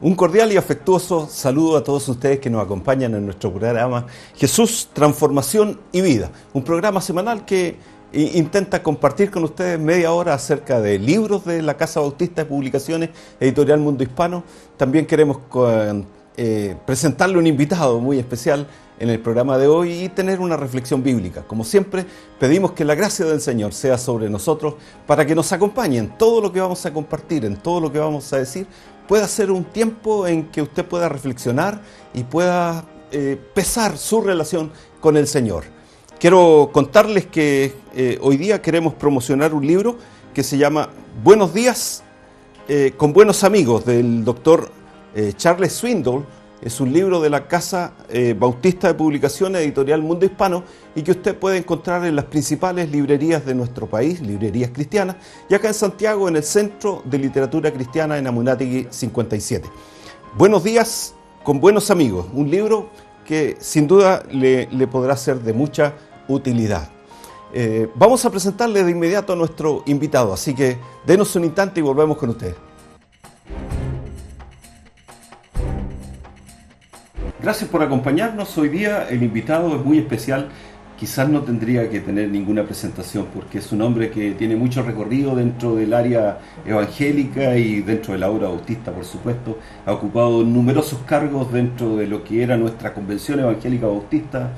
Un cordial y afectuoso saludo a todos ustedes que nos acompañan en nuestro programa Jesús, Transformación y Vida, un programa semanal que intenta compartir con ustedes media hora acerca de libros de la Casa Bautista de Publicaciones, Editorial Mundo Hispano. También queremos presentarle un invitado muy especial en el programa de hoy y tener una reflexión bíblica. Como siempre, pedimos que la gracia del Señor sea sobre nosotros para que nos acompañe en todo lo que vamos a compartir, en todo lo que vamos a decir. Pueda ser un tiempo en que usted pueda reflexionar y pueda pesar su relación con el Señor. Quiero contarles que hoy día queremos promocionar un libro que se llama Buenos días con buenos amigos, del doctor Charles Swindoll. Es un libro de la Casa Bautista de Publicaciones, Editorial Mundo Hispano, y que usted puede encontrar en las principales librerías de nuestro país, librerías cristianas, y acá en Santiago, en el Centro de Literatura Cristiana en Amunátegui 57. Buenos días con buenos amigos, un libro que sin duda le podrá ser de mucha utilidad. Vamos a presentarle de inmediato a nuestro invitado, así que denos un instante y volvemos con ustedes. Gracias por acompañarnos. Hoy día el invitado es muy especial. Quizás no tendría que tener ninguna presentación porque es un hombre que tiene mucho recorrido dentro del área evangélica y dentro de la obra bautista, por supuesto. Ha ocupado numerosos cargos dentro de lo que era nuestra Convención Evangélica Bautista,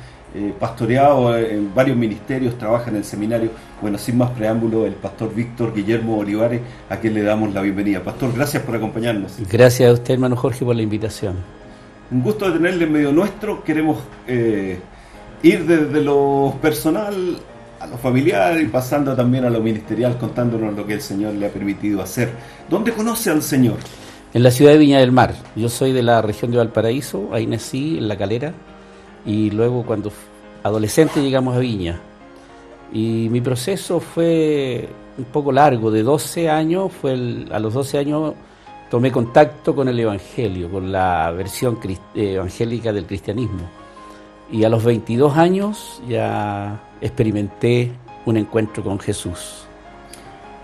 pastoreado en varios ministerios, trabaja en el seminario. Bueno, sin más preámbulo, el pastor Víctor Guillermo Olivares, a quien le damos la bienvenida. Pastor, gracias por acompañarnos. Gracias a usted, hermano Jorge, por la invitación. Un gusto de tenerle en medio nuestro. Queremos ir desde lo personal a lo familiar y pasando también a lo ministerial, contándonos lo que el Señor le ha permitido hacer. ¿Dónde conoce al Señor? En la ciudad de Viña del Mar. Yo soy de la región de Valparaíso, ahí nací, en La Calera, y luego cuando adolescente llegamos a Viña. Y mi proceso fue un poco largo, de 12 años, a los 12 años tomé contacto con el Evangelio, con la versión evangélica del cristianismo. Y a los 22 años ya experimenté un encuentro con Jesús.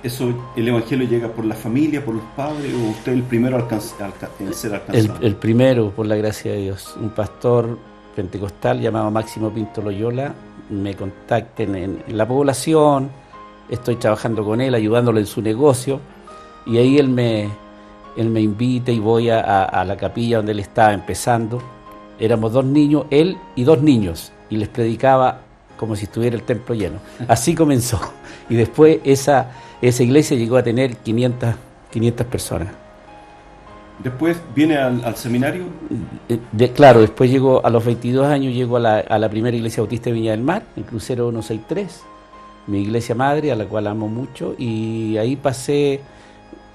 ¿Eso, el Evangelio llega por la familia, por los padres, o usted el primero en ser alcanzado? El primero, por la gracia de Dios. Un pastor pentecostal llamado Máximo Pinto Loyola me contacta en la población, estoy trabajando con él, ayudándole en su negocio, y ahí él me invita y voy a la capilla donde él estaba empezando. Éramos 2 niños, él y 2 niños, y les predicaba como si estuviera el templo lleno. Así comenzó. Y después esa iglesia llegó a tener 500 personas. ¿Después viene al seminario? Claro, después llego, a los 22 años llego a la primera iglesia bautista de Viña del Mar, el Crucero 163, mi iglesia madre, a la cual amo mucho, y ahí pasé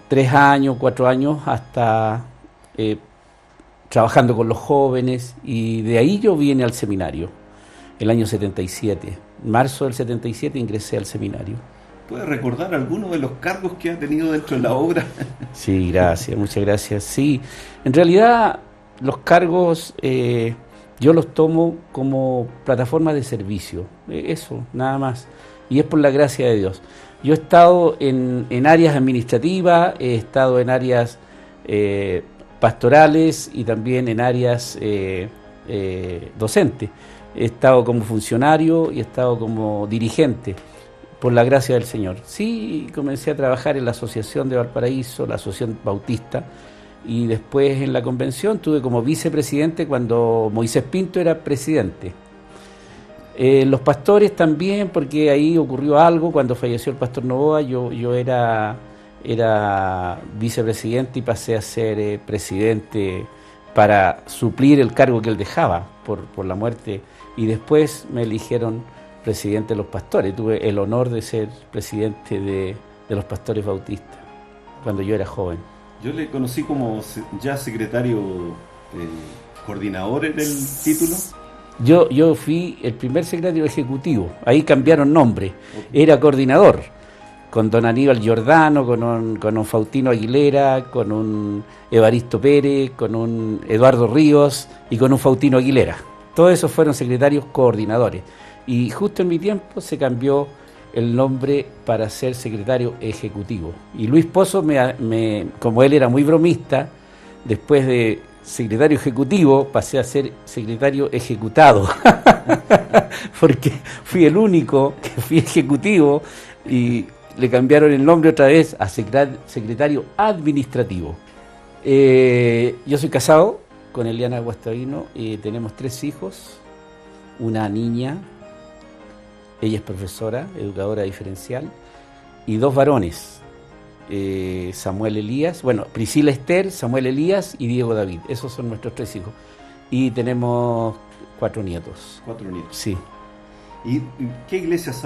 3 años, 4 años, hasta trabajando con los jóvenes, y de ahí yo vine al seminario, el año 77. En marzo del 77 ingresé al seminario. ¿Puede recordar algunos de los cargos que ha tenido dentro de la obra? Sí, gracias, muchas gracias. Sí, en realidad los cargos yo los tomo como plataforma de servicio, eso, nada más, y es por la gracia de Dios. Yo he estado en áreas administrativas, he estado en áreas pastorales y también en áreas docentes. He estado como funcionario y he estado como dirigente, por la gracia del Señor. Sí, comencé a trabajar en la Asociación de Valparaíso, la Asociación Bautista, y después en la convención tuve como vicepresidente cuando Moisés Pinto era presidente. Los pastores también, porque ahí ocurrió algo, cuando falleció el pastor Novoa, yo era vicepresidente y pasé a ser presidente para suplir el cargo que él dejaba por la muerte, y después me eligieron presidente de los pastores. Tuve el honor de ser presidente de los pastores bautistas cuando yo era joven. Yo le conocí como ya secretario coordinador en el título. Yo fui el primer secretario ejecutivo, ahí cambiaron nombre, era coordinador, con don Aníbal Giordano, con un Faustino Aguilera, con un Evaristo Pérez, con un Eduardo Ríos y con un Faustino Aguilera. Todos esos fueron secretarios coordinadores. Y justo en mi tiempo se cambió el nombre para ser secretario ejecutivo. Y Luis Pozo, como él era muy bromista, Después de secretario ejecutivo pasé a ser secretario ejecutado, porque fui el único que fui ejecutivo y le cambiaron el nombre otra vez a secretario administrativo. Yo soy casado con Eliana Guastavino y tenemos 3 hijos, una niña, ella es profesora, educadora diferencial, y 2 varones, Samuel Elías, bueno, Priscila Esther, Samuel Elías y Diego David. Esos son nuestros 3 hijos. Y tenemos 4 nietos. 4 nietos. Sí. ¿Y qué iglesias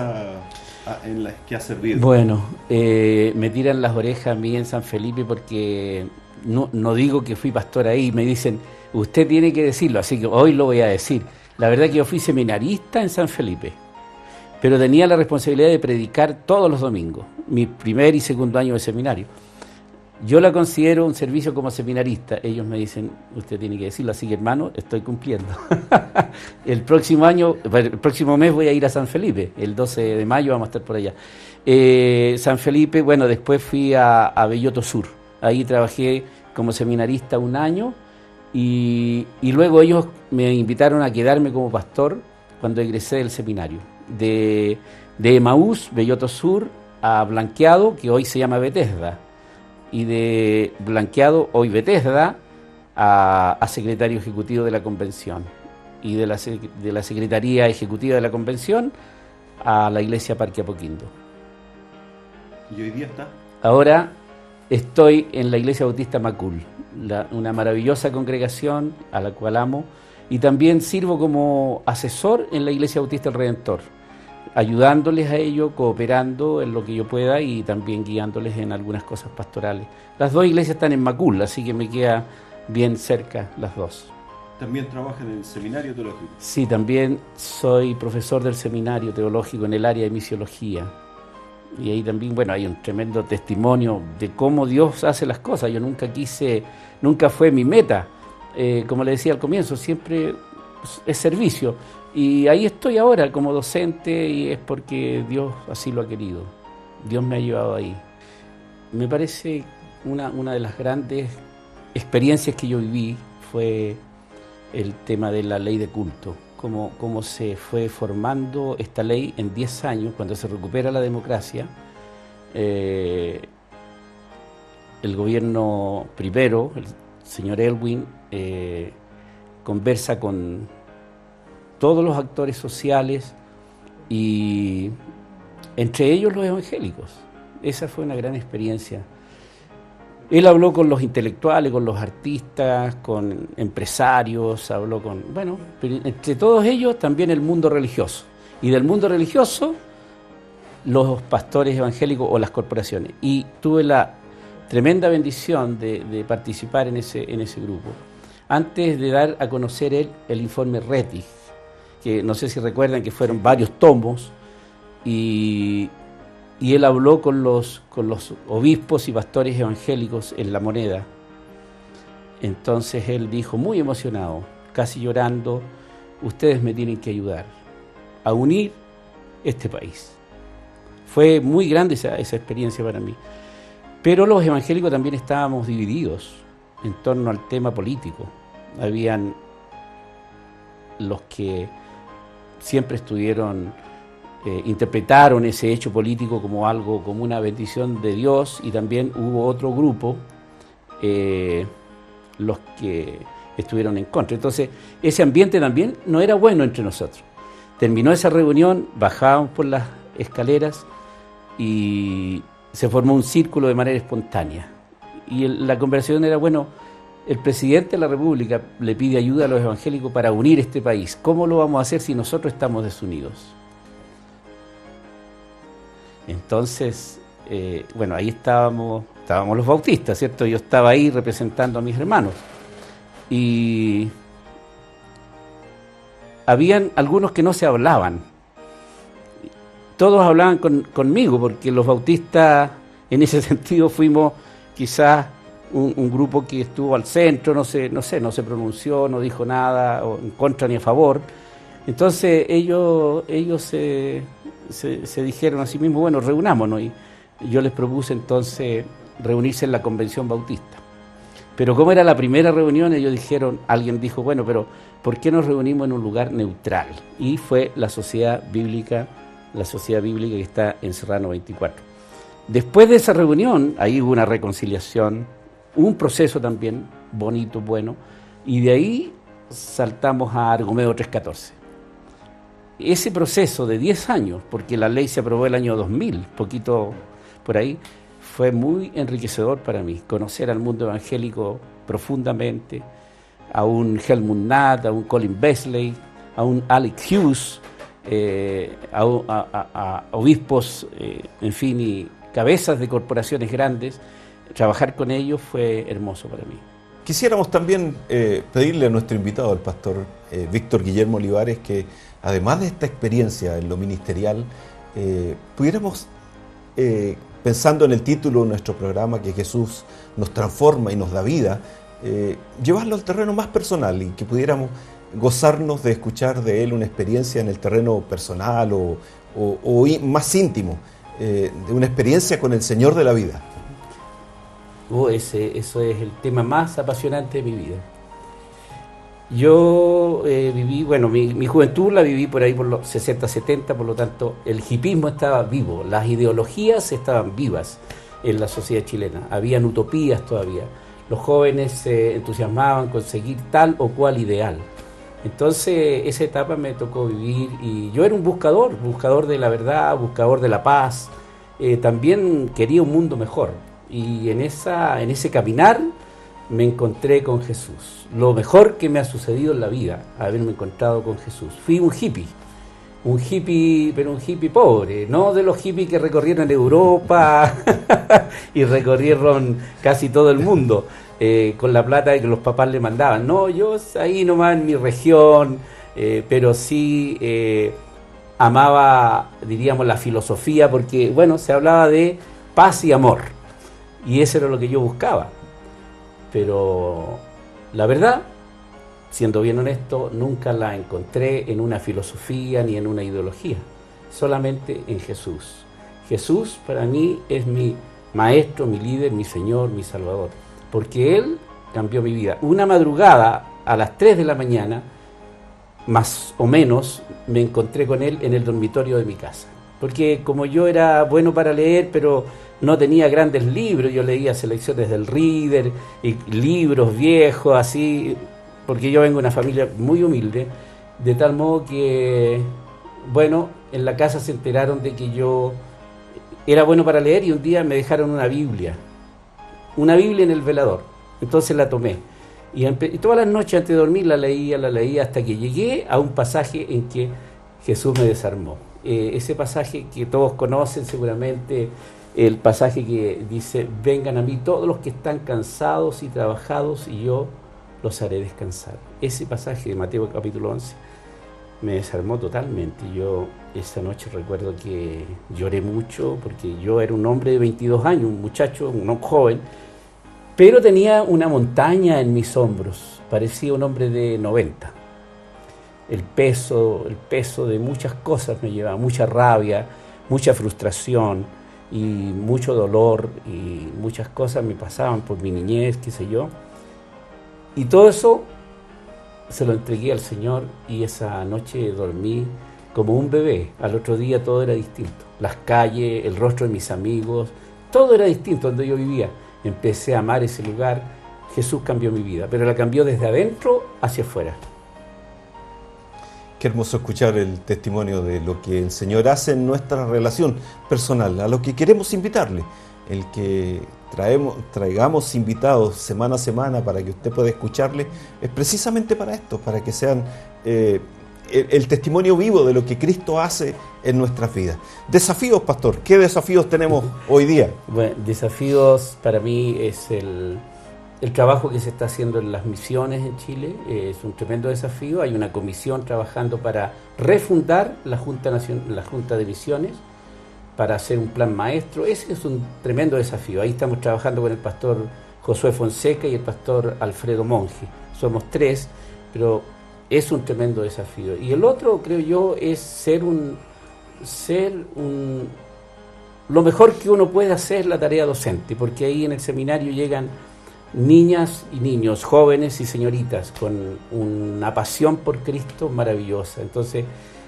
en las que ha servido? Bueno, me tiran las orejas a mí en San Felipe porque no digo que fui pastor ahí. Me dicen, usted tiene que decirlo, así que hoy lo voy a decir. La verdad que yo fui seminarista en San Felipe, pero tenía la responsabilidad de predicar todos los domingos, mi primer y segundo año de seminario. Yo la considero un servicio como seminarista. Ellos me dicen, usted tiene que decirlo, así que hermano, estoy cumpliendo. El próximo mes voy a ir a San Felipe, el 12 de mayo vamos a estar por allá. San Felipe, bueno, después fui a Belloto Sur, ahí trabajé como seminarista 1 año y luego ellos me invitaron a quedarme como pastor cuando egresé del seminario. De Emaús, Belloto Sur, a Blanqueado, que hoy se llama Bethesda, y de Blanqueado, hoy Bethesda, a secretario ejecutivo de la convención, y de la secretaría ejecutiva de la convención a la iglesia Parque Apoquindo. ¿Y hoy día está? Ahora estoy en la iglesia bautista Macul, una maravillosa congregación a la cual amo, y también sirvo como asesor en la iglesia bautista El Redentor, ayudándoles a ellos, cooperando en lo que yo pueda y también guiándoles en algunas cosas pastorales. Las 2 iglesias están en Macul, así que me queda bien cerca las 2. ¿También trabaja en el seminario teológico? Sí, también soy profesor del seminario teológico en el área de misiología. Y ahí también, bueno, hay un tremendo testimonio de cómo Dios hace las cosas. Yo nunca fue mi meta. Como le decía al comienzo, siempre es servicio. Y ahí estoy ahora como docente y es porque Dios así lo ha querido. Dios me ha llevado ahí. Me parece una de las grandes experiencias que yo viví fue el tema de la ley de culto. Cómo se fue formando esta ley en 10 años, cuando se recupera la democracia. El gobierno primero, el señor Elwin, conversa con todos los actores sociales y entre ellos los evangélicos. Esa fue una gran experiencia. Él habló con los intelectuales, con los artistas, con empresarios, pero entre todos ellos también el mundo religioso. Y del mundo religioso, los pastores evangélicos o las corporaciones. Y tuve la tremenda bendición de participar en ese grupo. Antes de dar a conocer el informe Rettig, que no sé si recuerdan que fueron varios tomos, y él habló con los obispos y pastores evangélicos en La Moneda. Entonces él dijo, muy emocionado, casi llorando, ustedes me tienen que ayudar a unir este país. Fue muy grande esa experiencia para mí. Pero los evangélicos también estábamos divididos en torno al tema político. Habían los que siempre interpretaron ese hecho político como una bendición de Dios, y también hubo otro grupo, los que estuvieron en contra. Entonces, ese ambiente también no era bueno entre nosotros. Terminó esa reunión, bajábamos por las escaleras y se formó un círculo de manera espontánea. Y la conversación era, el presidente de la República le pide ayuda a los evangélicos para unir este país. ¿Cómo lo vamos a hacer si nosotros estamos desunidos? Entonces, ahí estábamos los bautistas, ¿cierto? Yo estaba ahí representando a mis hermanos. Y habían algunos que no se hablaban. Todos hablaban conmigo, porque los bautistas, en ese sentido, fuimos quizás un grupo que estuvo al centro, no se pronunció, no dijo nada o en contra ni a favor. Entonces ellos se dijeron a sí mismos, reunámonos, y yo les propuse entonces reunirse en la Convención Bautista. Pero como era la primera reunión, alguien dijo, bueno, pero ¿por qué nos reunimos en un lugar neutral? Y fue la sociedad bíblica que está en Serrano 24. Después de esa reunión, ahí hubo una reconciliación, un proceso también bonito, bueno, y de ahí saltamos a Argumedo 3.14. Ese proceso de 10 años, porque la ley se aprobó el año 2000, poquito por ahí, fue muy enriquecedor para mí, conocer al mundo evangélico profundamente, a un Helmut Nat, a un Colin Beasley, a un Alex Hughes, a obispos, en fin, y cabezas de corporaciones grandes. Trabajar con ellos fue hermoso para mí. Quisiéramos también pedirle a nuestro invitado, el pastor Víctor Guillermo Olivares, que además de esta experiencia en lo ministerial, pudiéramos, pensando en el título de nuestro programa, que Jesús nos transforma y nos da vida, llevarlo al terreno más personal y que pudiéramos gozarnos de escuchar de él una experiencia en el terreno personal o más íntimo, de una experiencia con el Señor de la vida. Eso es el tema más apasionante de mi vida. Yo viví, bueno, mi juventud la viví por ahí por los 60, 70, por lo tanto el hipismo estaba vivo, las ideologías estaban vivas en la sociedad chilena, habían utopías todavía, los jóvenes se entusiasmaban con seguir tal o cual ideal. Entonces esa etapa me tocó vivir y yo era un buscador de la verdad, buscador de la paz, también quería un mundo mejor y en ese caminar me encontré con Jesús. Lo mejor que me ha sucedido en la vida, haberme encontrado con Jesús. Fui un hippie, pero un hippie pobre, no de los hippies que recorrieron Europa y recorrieron casi todo el mundo con la plata que los papás le mandaban. No, yo ahí nomás en mi región, pero sí amaba, diríamos, la filosofía, porque, bueno, se hablaba de paz y amor, y eso era lo que yo buscaba. Pero la verdad, siendo bien honesto, nunca la encontré en una filosofía ni en una ideología, solamente en Jesús. Jesús para mí es mi maestro, mi líder, mi Señor, mi Salvador, porque Él cambió mi vida. Una madrugada a las 3 de la mañana, más o menos, me encontré con Él en el dormitorio de mi casa, porque como yo era bueno para leer, pero no tenía grandes libros, yo leía selecciones del Reader y libros viejos, así, porque yo vengo de una familia muy humilde, de tal modo que, bueno, en la casa se enteraron de que yo era bueno para leer y un día me dejaron una Biblia en el velador, entonces la tomé. Y todas las noches antes de dormir la leía hasta que llegué a un pasaje en que Jesús me desarmó. Ese pasaje que todos conocen seguramente, el pasaje que dice: vengan a mí todos los que están cansados y trabajados y yo los haré descansar. Ese pasaje de Mateo capítulo 11 me desarmó totalmente. Yo esa noche recuerdo que lloré mucho porque yo era un hombre de 22 años, un muchacho, un joven, pero tenía una montaña en mis hombros, parecía un hombre de 90. El peso de muchas cosas me llevaba, mucha rabia, mucha frustración y mucho dolor, y muchas cosas me pasaban por mi niñez, qué sé yo. Y todo eso se lo entregué al Señor y esa noche dormí como un bebé. Al otro día todo era distinto. Las calles, el rostro de mis amigos, todo era distinto donde yo vivía. Empecé a amar ese lugar. Jesús cambió mi vida, pero la cambió desde adentro hacia afuera. Qué hermoso escuchar el testimonio de lo que el Señor hace en nuestra relación personal, a lo que queremos invitarle. El que traigamos invitados semana a semana para que usted pueda escucharle, es precisamente para esto, para que sean el testimonio vivo de lo que Cristo hace en nuestras vidas. Desafíos, pastor, ¿qué desafíos tenemos hoy día? Bueno, desafíos para mí es el trabajo que se está haciendo en las misiones en Chile, es un tremendo desafío. Hay una comisión trabajando para refundar la Junta de Misiones, para hacer un plan maestro. Ese es un tremendo desafío. Ahí estamos trabajando con el pastor Josué Fonseca y el pastor Alfredo Monge. Somos 3, pero es un tremendo desafío. Y el otro, creo yo, es lo mejor que uno puede hacer la tarea docente, porque ahí en el seminario llegan niñas y niños, jóvenes y señoritas, con una pasión por Cristo maravillosa. Entonces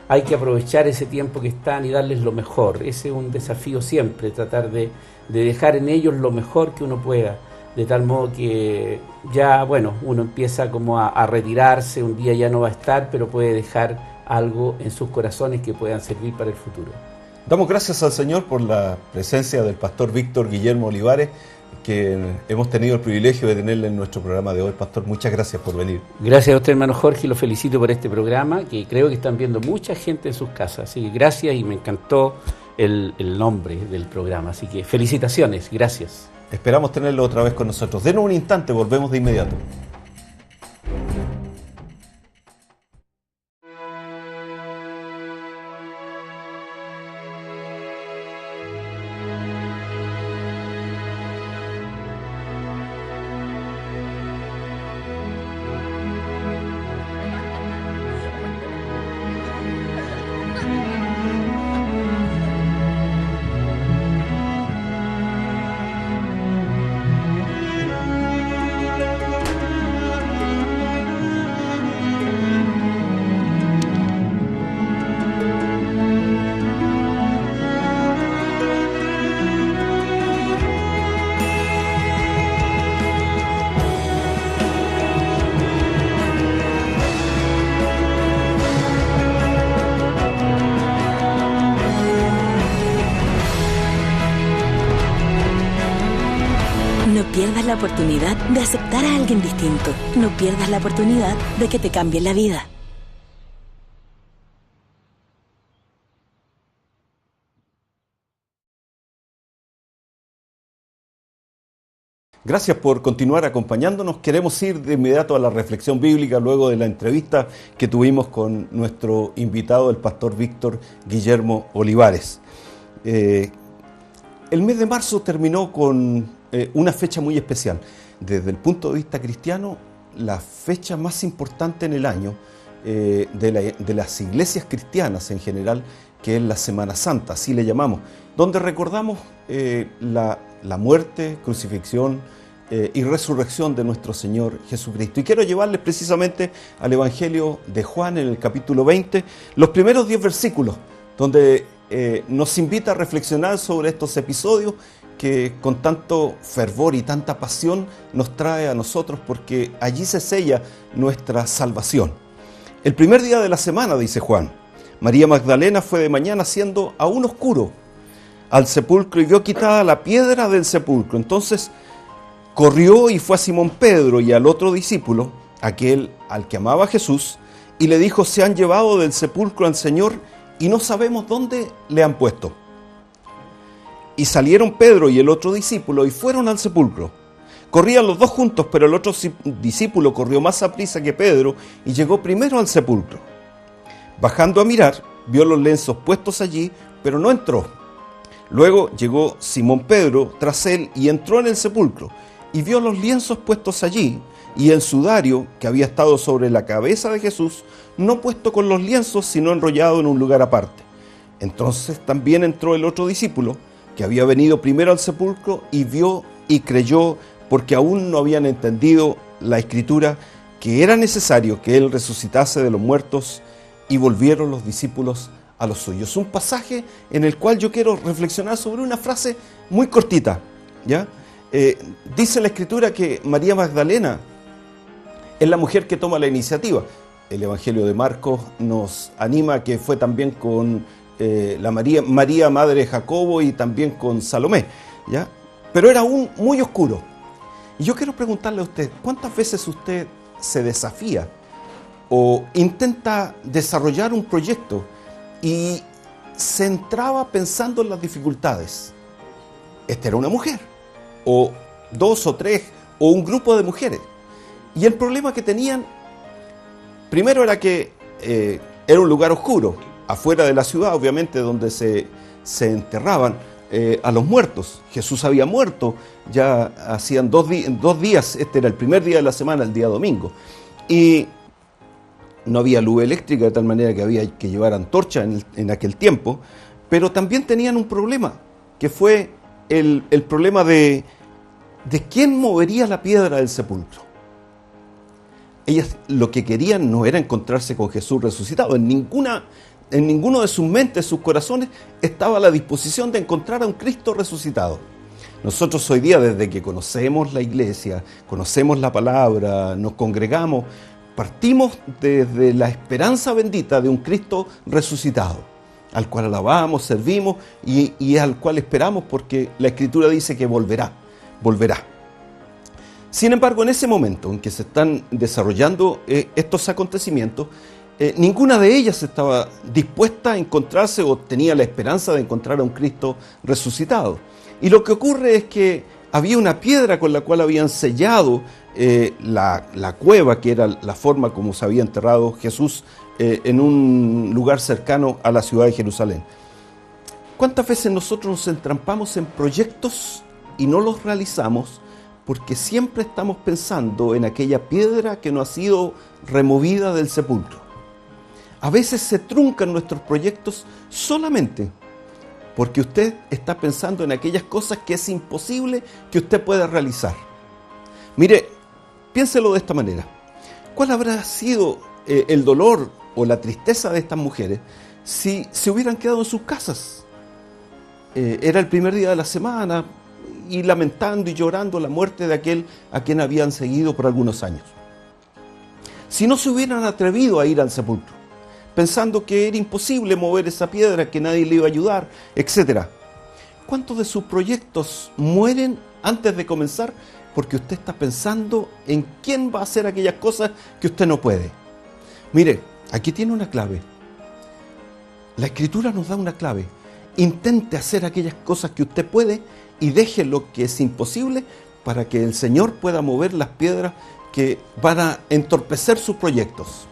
hay que aprovechar ese tiempo que están y darles lo mejor. Ese es un desafío siempre, tratar de dejar en ellos lo mejor que uno pueda, de tal modo que ya, bueno, uno empieza como a retirarse, un día ya no va a estar, pero puede dejar algo en sus corazones que puedan servir para el futuro. Damos gracias al Señor por la presencia del pastor Víctor Guillermo Olivares, que hemos tenido el privilegio de tenerle en nuestro programa de hoy. Pastor, muchas gracias por venir. Gracias a usted, hermano Jorge, y lo felicito por este programa, que creo que están viendo mucha gente en sus casas. Así que gracias, y me encantó el nombre del programa. Así que felicitaciones, gracias. Esperamos tenerlo otra vez con nosotros. Denos un instante, volvemos de inmediato. No pierdas la oportunidad de aceptar a alguien distinto. No pierdas la oportunidad de que te cambie la vida. Gracias por continuar acompañándonos. Queremos ir de inmediato a la reflexión bíblica luego de la entrevista que tuvimos con nuestro invitado, el pastor Víctor Guillermo Olivares. El mes de marzo terminó con una fecha muy especial. Desde el punto de vista cristiano, la fecha más importante en el año de las iglesias cristianas en general, que es la Semana Santa, así le llamamos, donde recordamos la muerte, crucifixión y resurrección de nuestro Señor Jesucristo. Y quiero llevarles precisamente al Evangelio de Juan, en el capítulo 20, los primeros 10 versículos, donde nos invita a reflexionar sobre estos episodios que con tanto fervor y tanta pasión nos trae a nosotros, porque allí se sella nuestra salvación. El primer día de la semana, dice Juan, María Magdalena fue de mañana, siendo aún oscuro, al sepulcro y vio quitada la piedra del sepulcro. Entonces corrió y fue a Simón Pedro y al otro discípulo, aquel al que amaba Jesús, y le dijo: se han llevado del sepulcro al Señor y no sabemos dónde le han puesto. Y salieron Pedro y el otro discípulo y fueron al sepulcro. Corrían los dos juntos, pero el otro discípulo corrió más aprisa que Pedro y llegó primero al sepulcro. Bajando a mirar, vio los lienzos puestos allí, pero no entró. Luego llegó Simón Pedro tras él y entró en el sepulcro, y vio los lienzos puestos allí, y el sudario que había estado sobre la cabeza de Jesús, no puesto con los lienzos, sino enrollado en un lugar aparte. Entonces también entró el otro discípulo, que había venido primero al sepulcro, y vio y creyó, porque aún no habían entendido la Escritura, que era necesario que él resucitase de los muertos, y volvieron los discípulos a los suyos. Un pasaje en el cual yo quiero reflexionar sobre una frase muy cortita, ¿ya? Dice la Escritura que María Magdalena es la mujer que toma la iniciativa. El Evangelio de Marcos nos anima a que fue también con la María, madre de Jacobo, y también con Salomé, ¿ya? Pero era aún muy oscuro. Y yo quiero preguntarle a usted, ¿cuántas veces usted se desafía o intenta desarrollar un proyecto y se entraba pensando en las dificultades? Esta era una mujer, o dos o tres, o un grupo de mujeres. Y el problema que tenían, primero, era que era un lugar oscuro, afuera de la ciudad, obviamente, donde se enterraban a los muertos. Jesús había muerto, ya hacían dos días, este era el primer día de la semana, el día domingo. Y no había luz eléctrica, de tal manera que había que llevar antorcha en aquel tiempo, pero también tenían un problema, que fue el problema de ¿de quién movería la piedra del sepulcro? Ellas lo que querían no era encontrarse con Jesús resucitado. En ninguno de sus mentes, sus corazones, estaba la disposición de encontrar a un Cristo resucitado. Nosotros hoy día, desde que conocemos la iglesia, conocemos la palabra, nos congregamos, partimos desde la esperanza bendita de un Cristo resucitado, al cual alabamos, servimos y al cual esperamos, porque la Escritura dice que volverá. Sin embargo, en ese momento en que se están desarrollando estos acontecimientos, ninguna de ellas estaba dispuesta a encontrarse o tenía la esperanza de encontrar a un Cristo resucitado. Y lo que ocurre es que había una piedra con la cual habían sellado la cueva, que era la forma como se había enterrado Jesús en un lugar cercano a la ciudad de Jerusalén. ¿Cuántas veces nosotros nos entrampamos en proyectos y no los realizamos porque siempre estamos pensando en aquella piedra que no ha sido removida del sepulcro? A veces se truncan nuestros proyectos solamente porque usted está pensando en aquellas cosas que es imposible que usted pueda realizar. Mire, piénselo de esta manera. ¿Cuál habrá sido el dolor o la tristeza de estas mujeres si se hubieran quedado en sus casas? Era el primer día de la semana y lamentando y llorando la muerte de aquel a quien habían seguido por algunos años. Si no se hubieran atrevido a ir al sepulcro, pensando que era imposible mover esa piedra, que nadie le iba a ayudar, etc. ¿Cuántos de sus proyectos mueren antes de comenzar porque usted está pensando en quién va a hacer aquellas cosas que usted no puede? Mire, aquí tiene una clave. La Escritura nos da una clave. Intente hacer aquellas cosas que usted puede y deje lo que es imposible para que el Señor pueda mover las piedras que van a entorpecer sus proyectos.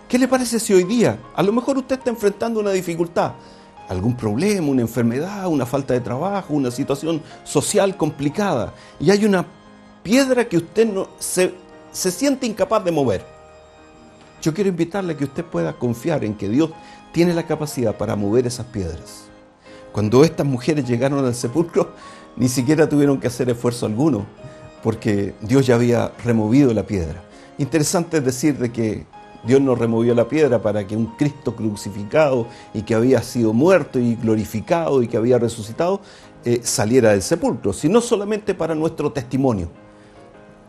¿Qué le parece si hoy día, a lo mejor usted está enfrentando una dificultad, algún problema, una enfermedad, una falta de trabajo, una situación social complicada, y hay una piedra que usted se siente incapaz de mover? Yo quiero invitarle a que usted pueda confiar en que Dios tiene la capacidad para mover esas piedras. Cuando estas mujeres llegaron al sepulcro, ni siquiera tuvieron que hacer esfuerzo alguno, porque Dios ya había removido la piedra. Interesante es decir de que Dios no removió la piedra para que un Cristo crucificado y que había sido muerto y glorificado y que había resucitado saliera del sepulcro, sino solamente para nuestro testimonio.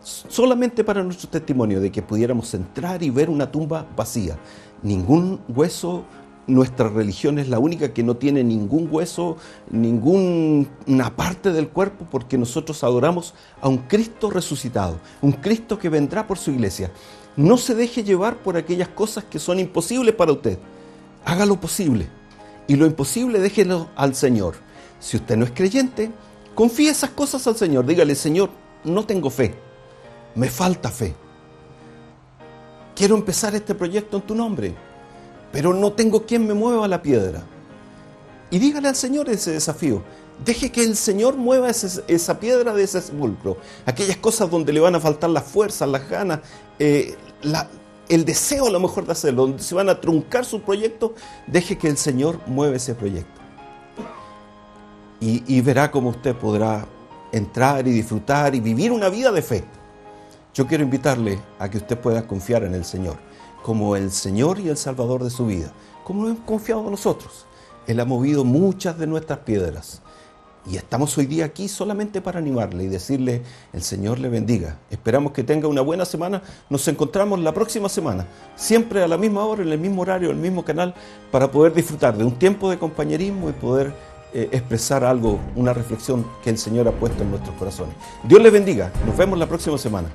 Solamente para nuestro testimonio de que pudiéramos entrar y ver una tumba vacía. Ningún hueso. Nuestra religión es la única que no tiene ningún hueso, ninguna parte del cuerpo, porque nosotros adoramos a un Cristo resucitado, un Cristo que vendrá por su iglesia. No se deje llevar por aquellas cosas que son imposibles para usted. Haga lo posible y lo imposible déjelo al Señor. Si usted no es creyente, confíe esas cosas al Señor. Dígale: Señor, no tengo fe, me falta fe. Quiero empezar este proyecto en tu nombre, pero no tengo quien me mueva la piedra. Y dígale al Señor ese desafío. Deje que el Señor mueva esa piedra de ese sepulcro. Aquellas cosas donde le van a faltar las fuerzas, las ganas, el deseo a lo mejor de hacerlo, donde se van a truncar sus proyectos, deje que el Señor mueva ese proyecto. Y verá cómo usted podrá entrar y disfrutar y vivir una vida de fe. Yo quiero invitarle a que usted pueda confiar en el Señor como el Señor y el Salvador de su vida, como lo hemos confiado nosotros. Él ha movido muchas de nuestras piedras y estamos hoy día aquí solamente para animarle y decirle: el Señor le bendiga. Esperamos que tenga una buena semana. Nos encontramos la próxima semana, siempre a la misma hora, en el mismo horario, en el mismo canal, para poder disfrutar de un tiempo de compañerismo y poder expresar algo, una reflexión que el Señor ha puesto en nuestros corazones. Dios les bendiga. Nos vemos la próxima semana.